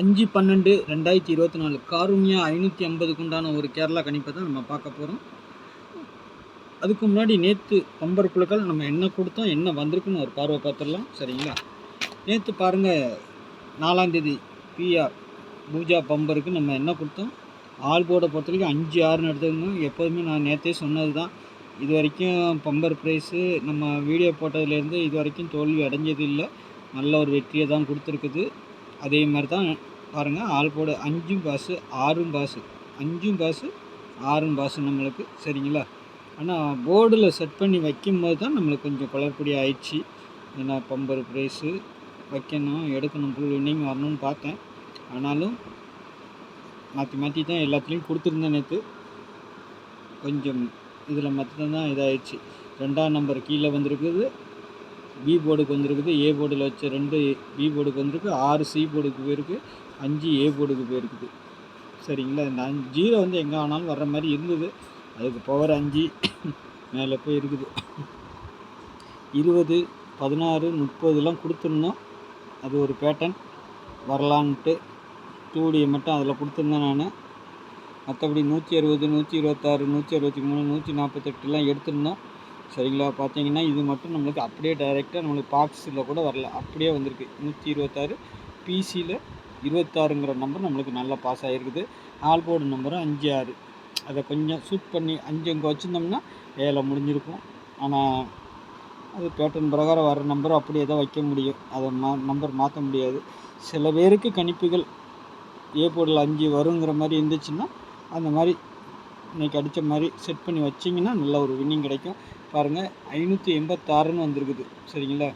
5/12/2024 காருண்யா 550க்கு உண்டான ஒரு கேரளா கணிப்பை தான் நம்ம பார்க்க போகிறோம். அதுக்கு முன்னாடி நேற்று பம்பர் குழுக்கள் நம்ம என்ன கொடுத்தோம், என்ன வந்திருக்குன்னு ஒரு பார்வை பார்த்துடலாம். சரிங்களா? நேற்று பாருங்கள், 4ஆம் தேதி பிஆர் பூஜா பம்பருக்கு நம்ம என்ன கொடுத்தோம், ஆல் போர்டை பொறுத்த வரைக்கும் 5-6ன்னு எடுத்துக்கணும். எப்போதுமே நான் நேற்றே சொன்னது தான். இது வரைக்கும் பம்பர் ப்ரைஸு நம்ம வீடியோ போட்டதுலேருந்து இது வரைக்கும் தோல்வி அடைஞ்சது இல்லை. நல்ல ஒரு வெற்றியை தான் கொடுத்துருக்குது. அதே மாதிரி தான் பாருங்கள், all board 5 pass 6 pass 5 pass 6 pass நம்மளுக்கு. சரிங்களா? ஆனால் போர்டில் செட் பண்ணி வைக்கும்போது தான் நம்மளுக்கு கொஞ்சம் குழப்படி ஆயிடுச்சு. ஏன்னா பம்பர் ப்ரைஸு வைக்கணும், எடுக்கணும், ஃபுல் வின்னிங் வரணும்னு பார்த்தேன். ஆனாலும் மாற்றி தான் எல்லாத்துலேயும் கொடுத்துருந்தேன். நேற்று கொஞ்சம் இதில் மட்டும்தான் இதாகிடுச்சு. 2ஆம் நம்பர் கீழே வந்திருக்குது, பி போர்டுக்கு வந்திருக்குது. ஏ போர்டில் வச்ச 2 பி போர்டுக்கு வந்திருக்கு, 6 சி போர்டுக்கு போயிருக்கு, 5 ஏ போர்டுக்கு போயிருக்குது. சரிங்களா? இந்த 0 வந்து எங்கே ஆனாலும் வர்ற மாதிரி இருந்தது. அதுக்கு பவர் 5 மேலே போய் இருக்குது. 20, 16, 30லாம் கொடுத்துருந்தோம். அது ஒரு பேட்டர்ன் வரலான்ட்டு 2D மட்டும் அதில் கொடுத்துருந்தேன் நான். மற்றபடி 160, 126, 163, 148லாம் எடுத்துருந்தோம். சரிங்களா? பார்த்தீங்கன்னா இது மட்டும் நம்மளுக்கு அப்படியே டைரெக்டாக நம்மளுக்கு பாக்ஸில் கூட வரல, அப்படியே வந்திருக்கு. 126 பிசியில் 26ங்கிற நம்பர் நம்மளுக்கு நல்லா பாஸ் ஆகிருக்குது. ஆல் போர்டு நம்பரும் 5, 6. அதை கொஞ்சம் சூட் பண்ணி 5 அங்கே வச்சுருந்தோம்னா வேலை முடிஞ்சிருக்கும். ஆனால் அது பேட்டர்ன் பிரகாரம் வர நம்பரும் அப்படியே தான் வைக்க முடியும். அதை நம்பர் மாற்ற முடியாது. சில பேருக்கு கணிப்புகள் ஏ போர்டில் 5 வருங்கிற மாதிரி இருந்துச்சுன்னா அந்த மாதிரி இன்றைக்கி அடித்த மாதிரி செட் பண்ணி வச்சிங்கன்னா நல்ல ஒரு வின்னிங் கிடைக்கும். பாருங்கள், 586ன்னு வந்திருக்குது. சரிங்களா?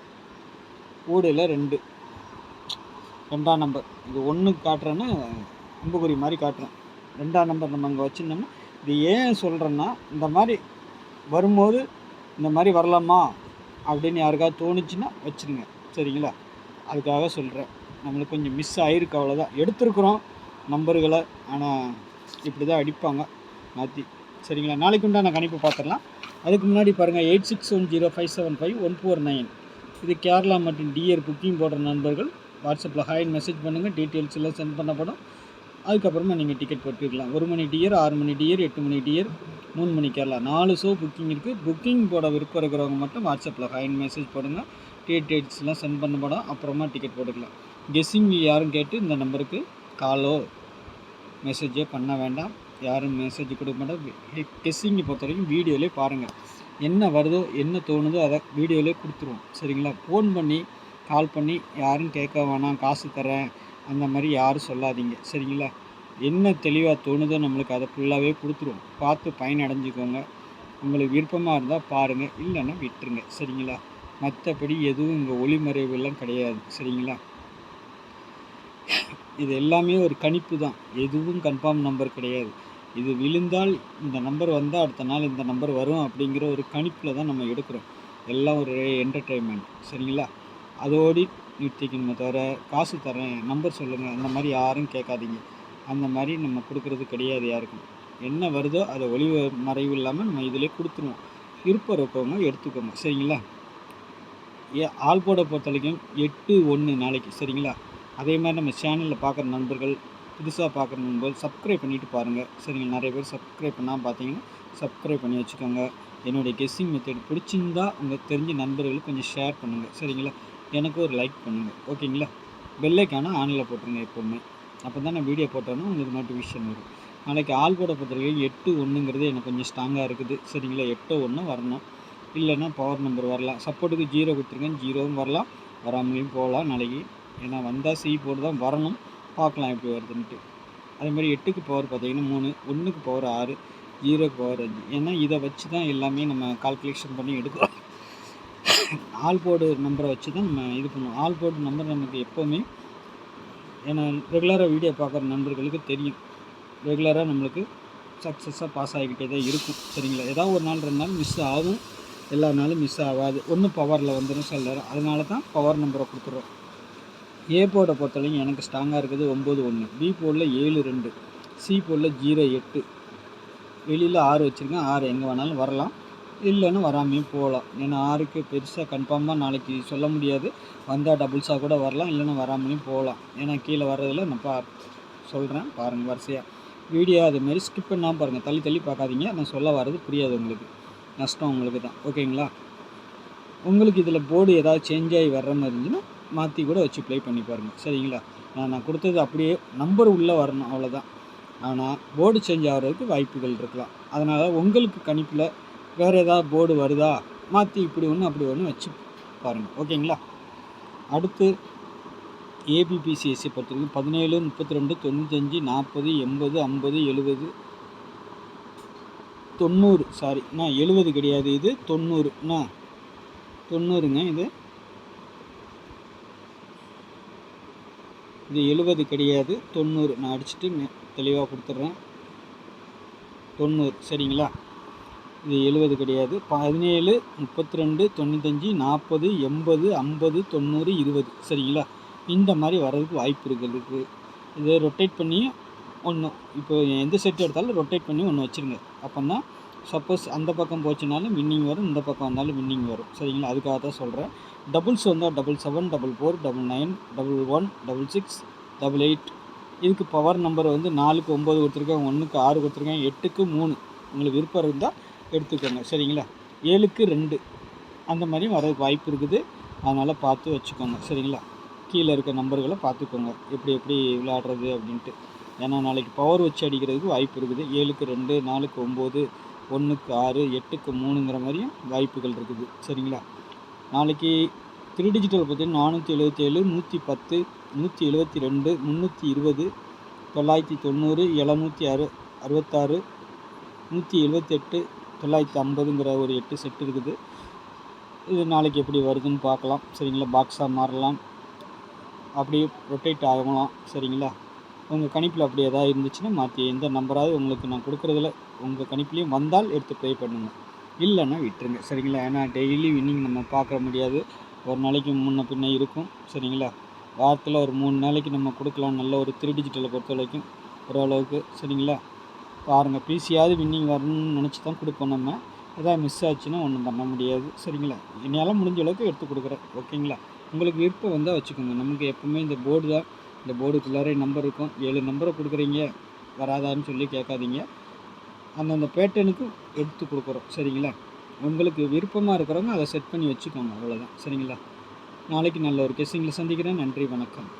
ஓடில் 2ஆம் நம்பர் இது 1 காட்டுறேன்னா அம்புக்குறி மாதிரி காட்டுறேன். 2ஆம் நம்பர் நம்ம அங்கே வச்சுருந்தோம்னா, இது ஏன் சொல்கிறேன்னா, இந்த மாதிரி வரும்போது இந்த மாதிரி வரலாமா அப்படின்னு யாருக்காவது தோணுச்சுன்னா வச்சுருங்க. சரிங்களா? அதுக்காக சொல்கிறேன். நம்மளுக்கு கொஞ்சம் மிஸ் ஆகிருக்கு, அவ்வளோதான். எடுத்துருக்குறோம் நம்பர்களை, ஆனால் இப்படி தான் அடிப்பாங்க மாற்றி. சரிங்களா? நாளைக்கு உண்டான கணிப்பு பார்த்துடலாம். அதுக்கு முன்னாடி பாருங்கள், 8610575149 இது கேரளா மற்றும் டிஆர் புக்கிங் போடுற நண்பர்கள் வாட்ஸ்அப்பில் ஹாய்னு மெசேஜ் பண்ணுங்கள். டீட்டெயில்ஸ் எல்லாம் சென்ட் பண்ணப்படும். அதுக்கப்புறமா நீங்கள் டிக்கெட் போட்டுக்கலாம். 1 மணி டிஆர், 6 மணி டிஆர், 8 மணி டிஆர், 3 மணி கேரளா 4 ஷோ புக்கிங் இருக்குது. புக்கிங் போட விருப்பம் இருக்கிறவங்க மட்டும் வாட்ஸ்அப்பில் ஹாய்னு மெசேஜ் போடுங்க. டீட்டெயில்ஸ்லாம் சென்ட் பண்ணப்படும். அப்புறமா டிக்கெட் போட்டுக்கலாம். கெஸ்ஸிங் யாரும் கேட்டு இந்த நம்பருக்கு காலோ மெசேஜே பண்ண வேண்டாம். யாரும் மெசேஜ் கொடுக்க மாட்டோம். கெஸ்ஸிங்கை பொறுத்த வரைக்கும் வீடியோவிலே பாருங்கள், என்ன வருதோ என்ன தோணுதோ அதை வீடியோவிலே கொடுத்துருவோம். சரிங்களா? ஃபோன் பண்ணி கால் பண்ணி யாரும் கேட்க வேணாம், காசு தரேன் அந்த மாதிரி யாரும் சொல்லாதீங்க. சரிங்களா? என்ன தெளிவாக தோணுதோ நம்மளுக்கு அதை ஃபுல்லாகவே கொடுத்துருவோம். பார்த்து பயனடைஞ்சிக்கோங்க. உங்களுக்கு விருப்பமாக இருந்தால் பாருங்கள், இல்லைன்னா விட்டுருங்க. சரிங்களா? மற்றபடி எதுவும் இங்கே ஒளிமறைவுலாம் கிடையாது. சரிங்களா? இது எல்லாமே ஒரு கணிப்பு தான், எதுவும் கன்ஃபார்ம் நம்பர் கிடையாது. இது விழுந்தால் இந்த நம்பர் வந்தால் அடுத்த நாள் இந்த நம்பர் வரும் அப்படிங்கிற ஒரு கணிப்பில் தான் நம்ம எடுக்கிறோம். எல்லாம் ஒரு என்டர்டெயின்மெண்ட். சரிங்களா? அதோடு நிறுத்திக்கணுமே தவிர காசு தரேன், நம்பர் சொல்லுங்கள், அந்த மாதிரி யாரும் கேட்காதீங்க. அந்த மாதிரி நம்ம கொடுக்குறது கிடையாது யாருக்கும். என்ன வருதோ அதை ஒளி மறைவு இல்லாமல் நம்ம இதிலே கொடுத்துருவோம். விருப்பம் இருக்கவங்க எடுத்துக்கோங்க. சரிங்களா? ஆல் போர்டை பொறுத்த வரைக்கும் 8-1 நாளைக்கு. சரிங்களா? அதே மாதிரி நம்ம சேனலில் பார்க்குற நண்பர்கள், புதுசாக பார்க்குற நண்பர்கள் சப்ஸ்கிரைப் பண்ணிவிட்டு பாருங்கள். சரிங்களா? நிறைய பேர் சப்ஸ்கிரைப் பண்ணால் பார்த்தீங்கன்னா சப்ஸ்கிரைப் பண்ணி வச்சுக்கோங்க. என்னுடைய கெஸ்ஸிங் மெத்தட் பிடிச்சிருந்தா உங்களுக்கு தெரிஞ்ச நண்பர்களுக்கு கொஞ்சம் ஷேர் பண்ணுங்கள். சரிங்களா? எனக்கு ஒரு லைக் பண்ணுங்கள். ஓகேங்களா? பெல்லைக்கான ஆனில் போட்டுருங்க எப்போவுமே. அப்போ தான் நான் வீடியோ போட்டோன்னா உங்களுக்கு நோட்டிஃபிகேஷன் வரும். நாளைக்கு ஆல் போர்டை பொறுத்த வரைக்கும் 8-1ங்கிறது எனக்கு கொஞ்சம் ஸ்ட்ராங்காக இருக்குது. சரிங்களா? 8-1 வரணும். இல்லைன்னா பவர் நம்பர் வரலாம். சப்போர்ட்டுக்கு 0 கொடுத்துருக்கேன், 0வும் வரலாம், வராமலையும் போகலாம் நாளைக்கு. ஏன்னா வந்தால் சி போர்டு தான் வரணும். பார்க்கலாம் எப்படி வருதுன்ட்டு. அதேமாதிரி 8க்கு பவர் பார்த்தீங்கன்னா 3, 1க்கு பவர் 6, 0க்கு பவர் 5. ஏன்னா இதை வச்சு தான் எல்லாமே நம்ம கால்குலேஷன் பண்ணி எடுக்கிறோம். ஆல் போர்டு நம்பரை வச்சு தான் நம்ம இது பண்ணுவோம். ஆல் போர்டு நம்பர் நமக்கு எப்போவுமே, ஏன்னா ரெகுலராக வீடியோ பார்க்குற நண்பர்களுக்கு தெரியும், ரெகுலராக நம்மளுக்கு சக்ஸஸாக பாஸ் ஆகிக்கிட்டே தான் இருக்கும். சரிங்களா? ஏதாவது ஒரு நாள் 2 நாள் மிஸ் ஆகும், எல்லா நாளும் மிஸ் ஆகாது. ஒன்று பவரில் வந்துடும் சில நேரம். அதனால தான் பவர் நம்பரை கொடுத்துட்றோம். ஏ போர்டை பொறுத்தவரைக்கும் எனக்கு ஸ்ட்ராங்காக இருக்குது 9-1, பி போர்டில் 7-2, சி போர்டில் 0-8, வெளியில் 6 வச்சுருக்கேன். 6 எங்கே வேணாலும் வரலாம். இல்லைன்னா வராமையும் போகலாம். ஏன்னா 6க்கு பெருசாக கன்ஃபார்மாக நாளைக்கு சொல்ல முடியாது. வந்தால் டபுள்ஸாக கூட வரலாம், இல்லைன்னா வராமலையும் போகலாம். ஏன்னா கீழே வர்றதில் நான் சொல்கிறேன் பாருங்கள் வரிசையாக. வீடியோ அதுமாரி ஸ்கிப் பண்ணாமல் பாருங்கள், தள்ளி தள்ளி பார்க்காதீங்க. நான் சொல்ல வர்றது புரியாது உங்களுக்கு, நஷ்டம் உங்களுக்கு தான். ஓகேங்களா? உங்களுக்கு இதில் போர்டு ஏதாவது சேஞ்ச் ஆகி வர்ற மாதிரி இருந்துச்சுன்னா மாற்றி கூட வச்சு ப்ளே பண்ணி பாருங்கள். சரிங்களா? நான் கொடுத்தது அப்படியே நம்பர் உள்ளே வரணும், அவ்வளோதான். ஆனால் போர்டு சேஞ்ச் ஆகிறதுக்கு வாய்ப்புகள் இருக்கலாம். அதனால் உங்களுக்கு கணிப்பில் வேறு ஏதாவது போர்டு வருதா, மாற்றி இப்படி ஒன்று அப்படி ஒன்று வச்சு பாருங்கள். ஓகேங்களா? அடுத்து ஏபிபிசிஎஸ்சி பொறுத்தவரைக்கும் 17, 32, 95, 40, 80, 50, 70, 90. சாரிண்ணா, 70 கிடையாது, இது 90ண்ணா, 90ங்க. இது 70 கிடையாது, 90. நான் அடிச்சுட்டு தெளிவாக கொடுத்துட்றேன். 90 சரிங்களா? இது 70 கிடையாது. 17, 32, 95, 40, 80, 50, 90, 20 சரிங்களா? இந்த மாதிரி வர்றதுக்கு வாய்ப்பு இருக்குது. இதை ரொட்டேட் பண்ணி ஒன்று, இப்போ எந்த செட் எடுத்தாலும் ரொட்டேட் பண்ணி ஒன்று வச்சுருங்க. அப்போன்னா சப்போஸ் அந்த பக்கம் போச்சுனாலும் வின்னிங் வரும், இந்த பக்கம் வந்தாலும் வின்னிங் வரும். சரிங்களா? அதுக்காக தான் சொல்கிறேன். டபுள்ஸ் வந்தால் 77, 44, 99, 11, 66, 88. இதுக்கு பவர் நம்பர் வந்து 4க்கு 9 கொடுத்துருக்கேன், 1க்கு 6 கொடுத்துருக்கேன், 8க்கு 3. உங்களுக்கு விருப்பம் இருந்தால் எடுத்துக்கோங்க. சரிங்களா? 7க்கு 2 அந்த மாதிரி வரதுக்கு வாய்ப்பு இருக்குது. அதனால் பார்த்து வச்சுக்கோங்க. சரிங்களா? கீழே இருக்க நம்பர்களை பார்த்துக்கோங்க, எப்படி எப்படி விளையாடுறது அப்படின்ட்டு. ஏன்னா நாளைக்கு பவர் வச்சு அடிக்கிறதுக்கு வாய்ப்பு இருக்குது. 7க்கு 2, 4க்கு 9, 1க்கு 6, 8க்கு 3ங்கிற மாதிரியும் வாய்ப்புகள் இருக்குது. சரிங்களா? நாளைக்கு 3 டிஜிட்டல் பார்த்தீங்கன்னா 477, 110, 172, 320, 990, 766, 178, 950ங்கிற ஒரு 8 செட் இருக்குது. இது நாளைக்கு எப்படி வருதுன்னு பார்க்கலாம். சரிங்களா? பாக்ஸாக மாறலாம், அப்படியே ரொட்டேட் ஆகலாம். சரிங்களா? உங்கள் கணிப்பில் அப்படி எதாவது இருந்துச்சுன்னா மாற்றி எந்த நம்பராவது உங்களுக்கு நான் கொடுக்குறதில்ல, உங்கள் கணிப்புலேயும் வந்தால் எடுத்து ப்ளே பண்ணுங்கள், இல்லைன்னா விட்டுருங்க. சரிங்களா? ஏன்னா டெய்லி வின்னிங் நம்ம பார்க்க முடியாது, ஒரு நாளைக்கு முன்ன பின்ன இருக்கும். சரிங்களா? வாரத்தில் ஒரு 3 நாளைக்கு நம்ம கொடுக்கலாம், நல்ல ஒரு 3 டிஜிட்டலை பொறுத்த வரைக்கும் ஓரளவுக்கு. சரிங்களா? பாருங்கள், பிசியாவது வின்னிங் வரணும்னு நினச்சி தான் கொடுப்போம். நம்ம எதாவது மிஸ் ஆச்சுன்னா ஒன்றும் பண்ண முடியாது. சரிங்களா? என்னால் முடிஞ்ச அளவுக்கு எடுத்து கொடுக்குறேன். ஓகேங்களா? உங்களுக்கு விருப்பம் வந்தால் வச்சுக்கோங்க. நமக்கு எப்போவுமே இந்த போர்டு தான், இந்த போர்டுக்குள்ளார நம்பர் இருக்கும். 7 நம்பரை கொடுக்குறீங்க, வராதான்னு சொல்லி கேட்காதீங்க. அந்தந்த பேட்டர்னுக்கு எடுத்து கொடுக்குறோம். சரிங்களா? உங்களுக்கு விருப்பமாக இருக்கிறவங்க அதை செட் பண்ணி வச்சுக்கோங்க, அவ்வளோதான். சரிங்களா? நாளைக்கு நல்ல ஒரு கெஸ்ஸிங்கில் சந்திக்கிறேன். நன்றி, வணக்கம்.